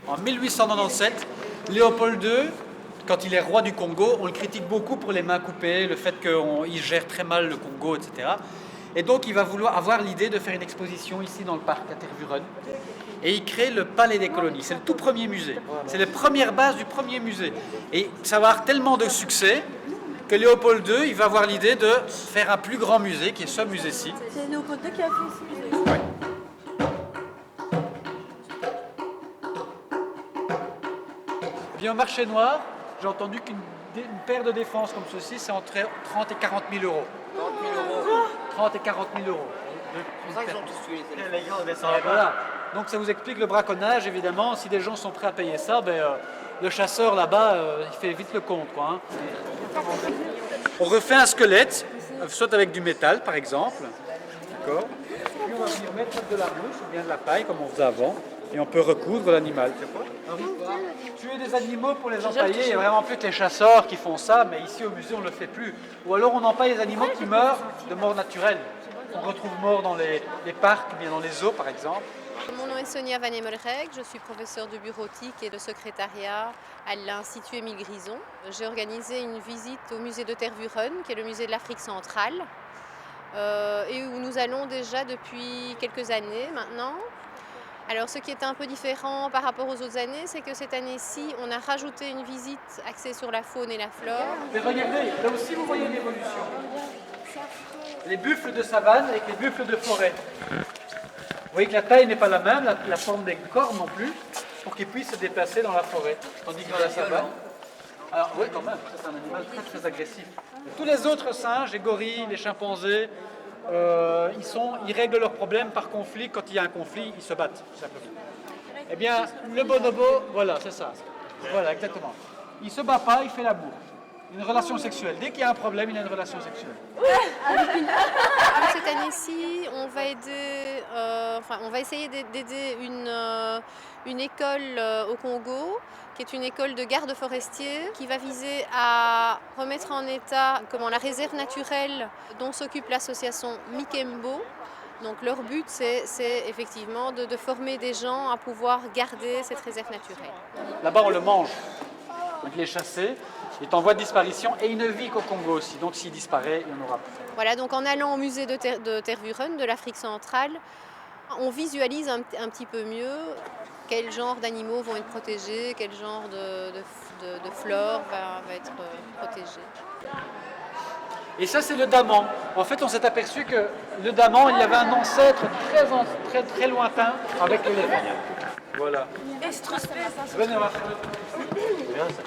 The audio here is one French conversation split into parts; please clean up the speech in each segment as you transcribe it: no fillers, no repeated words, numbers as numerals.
En 1897, Léopold II, quand il est roi du Congo, on le critique beaucoup pour les mains coupées, le fait qu'il gère très mal le Congo, etc. Et donc il va vouloir avoir l'idée de faire une exposition ici dans le parc à Tervuren. Et il crée le Palais des Colonies. C'est le tout premier musée. C'est la première base du premier musée. Et ça va avoir tellement de succès que Léopold II, il va avoir l'idée de faire un plus grand musée, qui est ce musée-ci. C'est Léopold II qui a fait ce musée. Ouais. Bien au marché noir, j'ai entendu qu'une paire de défense comme ceci, c'est entre 30 et 40 000 euros. 30 000 euros. 30 et 40 000 euros. C'est pour ça qu'ils ont tous tué les téléphones. Les gars, on descend Et voilà. Donc ça vous explique le braconnage, évidemment. Si des gens sont prêts à payer ça, le chasseur là-bas, il fait vite le compte, quoi, hein. On refait un squelette, soit avec du métal par exemple. D'accord. Puis on va venir mettre de la mousse ou bien de la paille comme on faisait avant. Et on peut recoudre l'animal. Tuer des animaux pour les empailler, il n'y a vraiment plus que les chasseurs qui font ça, mais ici au musée on ne le fait plus. Ou alors on empaille les animaux qui meurent de mort naturelle. On retrouve morts dans les parcs, bien dans les zoos par exemple. Mon nom est Sonia Van Emelreg, je suis professeure de bureautique et de secrétariat à l'Institut Émile Grison. J'ai organisé une visite au musée de Tervuren, qui est le musée de l'Afrique centrale, et où nous allons déjà depuis quelques années maintenant. Alors ce qui est un peu différent par rapport aux autres années, c'est que cette année-ci, on a rajouté une visite axée sur la faune et la flore. Mais regardez, là aussi vous voyez l'évolution. Les buffles de savane avec les buffles de forêt. Vous voyez que la taille n'est pas la même, la forme des corps non plus, pour qu'ils puissent se déplacer dans la forêt. Tandis que dans la savane... Alors oui quand même, c'est un animal très très agressif. Tous les autres singes, les gorilles, les chimpanzés, ils règlent leurs problèmes par conflit. Quand il y a un conflit, ils se battent, tout simplement. Eh bien, le bonobo, voilà, c'est ça. Voilà, exactement. Il ne se bat pas, il fait l'amour. Une relation sexuelle. Dès qu'il y a un problème, il a une relation sexuelle. Cette année-ci, on va essayer d'aider une école au Congo, qui est une école de garde forestier, qui va viser à remettre en état la réserve naturelle dont s'occupe l'association Mikembo. Donc leur but, c'est effectivement de former des gens à pouvoir garder cette réserve naturelle. Là-bas, on le mange. Donc il est chassé, il est en voie de disparition et il ne vit qu'au Congo aussi. Donc s'il disparaît, il n'y en aura plus. Voilà, donc en allant au musée de Tervuren, de l'Afrique centrale, on visualise un petit peu mieux quel genre d'animaux vont être protégés, quel genre de flore va être protégé. Et ça, c'est le daman. En fait, on s'est aperçu que le daman, il y avait un ancêtre très, très lointain avec l'éléphant. Voilà. Venez, on va faire le... Bien, ça.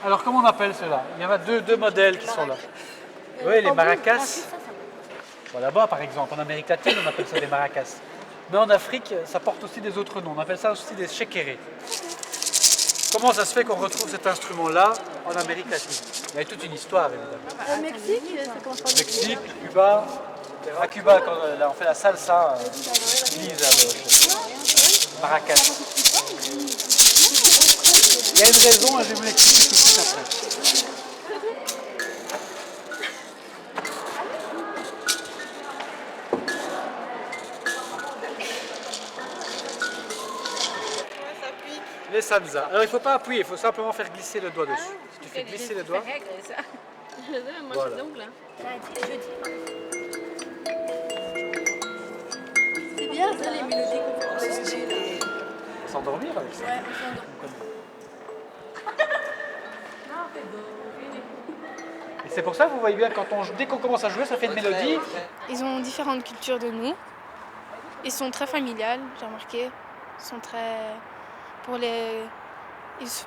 Alors, comment on appelle cela? Il y en a deux modèles qui sont là. Oui, les maracas. Bon, là-bas, par exemple, en Amérique latine, on appelle ça des maracas. Mais en Afrique, ça porte aussi des autres noms. On appelle ça aussi des shekérés. Comment ça se fait qu'on retrouve cet instrument-là en Amérique latine? Il y a toute une histoire, évidemment. Au Mexique, ça commence par Mexique, Cuba. À Cuba, quand on fait la salsa, on utilise le maracas. Il y a une raison et je vais vous l'expliquer tout de suite après. Les salsa. Alors il ne faut pas appuyer, il faut simplement faire glisser le doigt dessus. Si tu fais glisser le doigt. Voilà. C'est bien ça, les mélodies qu'on fait. On va s'endormir avec ça. Ouais, on s'endort. Et c'est pour ça que vous voyez bien, dès qu'on commence à jouer, ça fait une mélodie. Ils ont différentes cultures de nous. Ils sont très familiales, j'ai remarqué. Ils sont très...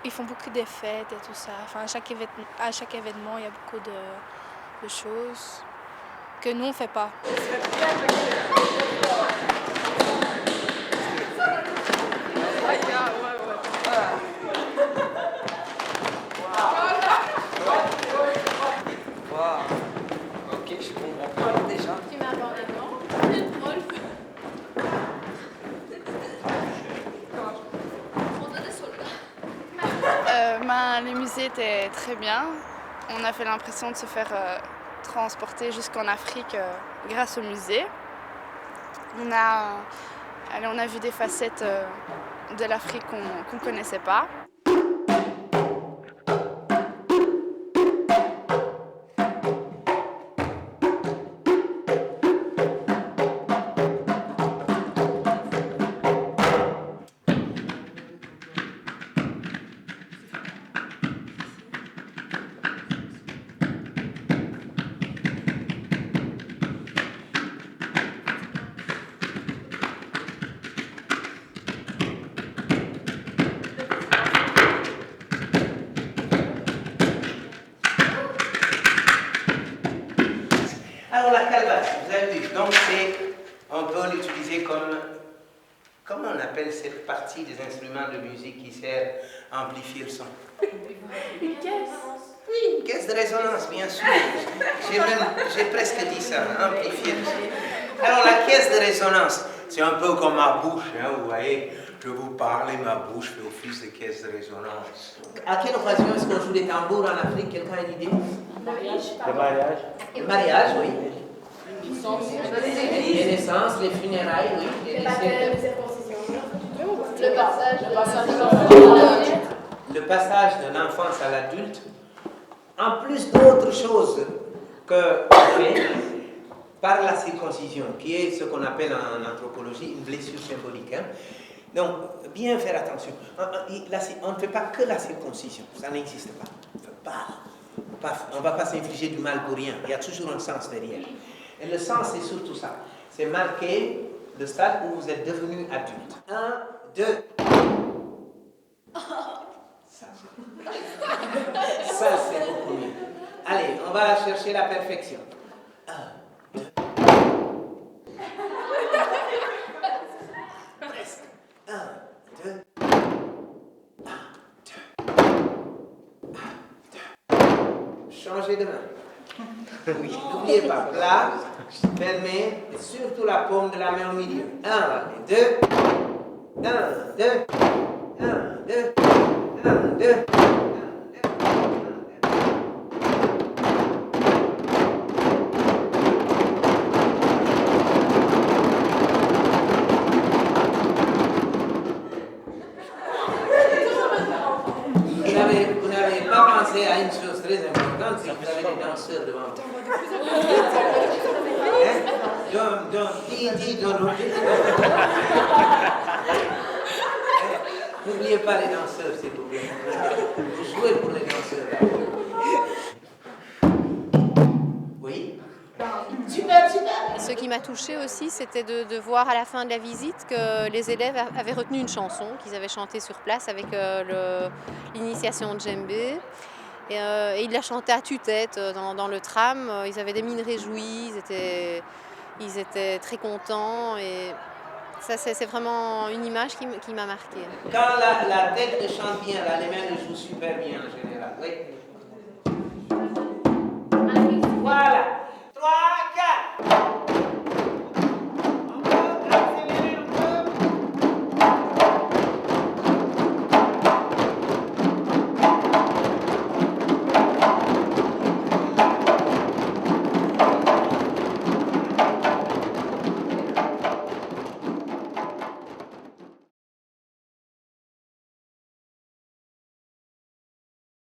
Ils font beaucoup de fêtes et tout ça. Enfin, à chaque événement, il y a beaucoup de choses que nous, on ne fait pas. les musées étaient très bien. On a fait l'impression de se faire transporter jusqu'en Afrique grâce au musée. On a vu des facettes de l'Afrique qu'on ne connaissait pas. Alors la calebasse, vous avez vu, donc on peut l'utiliser comme, comment on appelle cette partie des instruments de musique qui sert à amplifier le son? Une caisse. Oui, une caisse de résonance, bien sûr. J'ai presque dit ça, amplifier le son. Alors la caisse de résonance, c'est un peu comme ma bouche, hein, vous voyez, je vous parle et ma bouche fait office de caisse de résonance. À quelle occasion est-ce qu'on joue des tambours en Afrique? Quelqu'un a une idée? Le mariage. Le mariage, oui. Les naissances, les funérailles, oui. Les décès. Le passage de l'enfance à l'adulte, en plus d'autres choses que par la circoncision, qui est ce qu'on appelle en anthropologie une blessure symbolique. Hein. Donc, bien faire attention. On ne fait pas que la circoncision, ça n'existe pas. On ne va pas s'infliger du mal pour rien, il y a toujours un sens derrière. Et le sens, c'est surtout ça. C'est marquer le stade où vous êtes devenu adulte. 1, 2. Ça, c'est beaucoup mieux. Allez, on va chercher la perfection. 1, 2. Presque. 1, 2. 1, 2. Changez de main. Oui, n'oubliez pas, là, fermez, et surtout la paume de la main au milieu. 1, 2, 1, 2, 1, 2, 1, 2. Vous n'avez pas pensé à une chose très importante, c'est que vous avez des danseurs devant vous. N'oubliez pas les danseurs, s'il vous plaît. Vous jouez pour les danseurs. Oui. Super, super. Ce qui m'a touchée aussi, c'était de voir à la fin de la visite que les élèves avaient retenu une chanson qu'ils avaient chantée sur place avec l'initiation djembé. Et ils la chantaient à tue-tête dans le tram. Ils avaient des mines réjouies, ils étaient très contents. Et ça, c'est vraiment une image qui m'a marquée. Quand la tête chante bien, là, les mains jouent super bien en général. Oui. Voilà.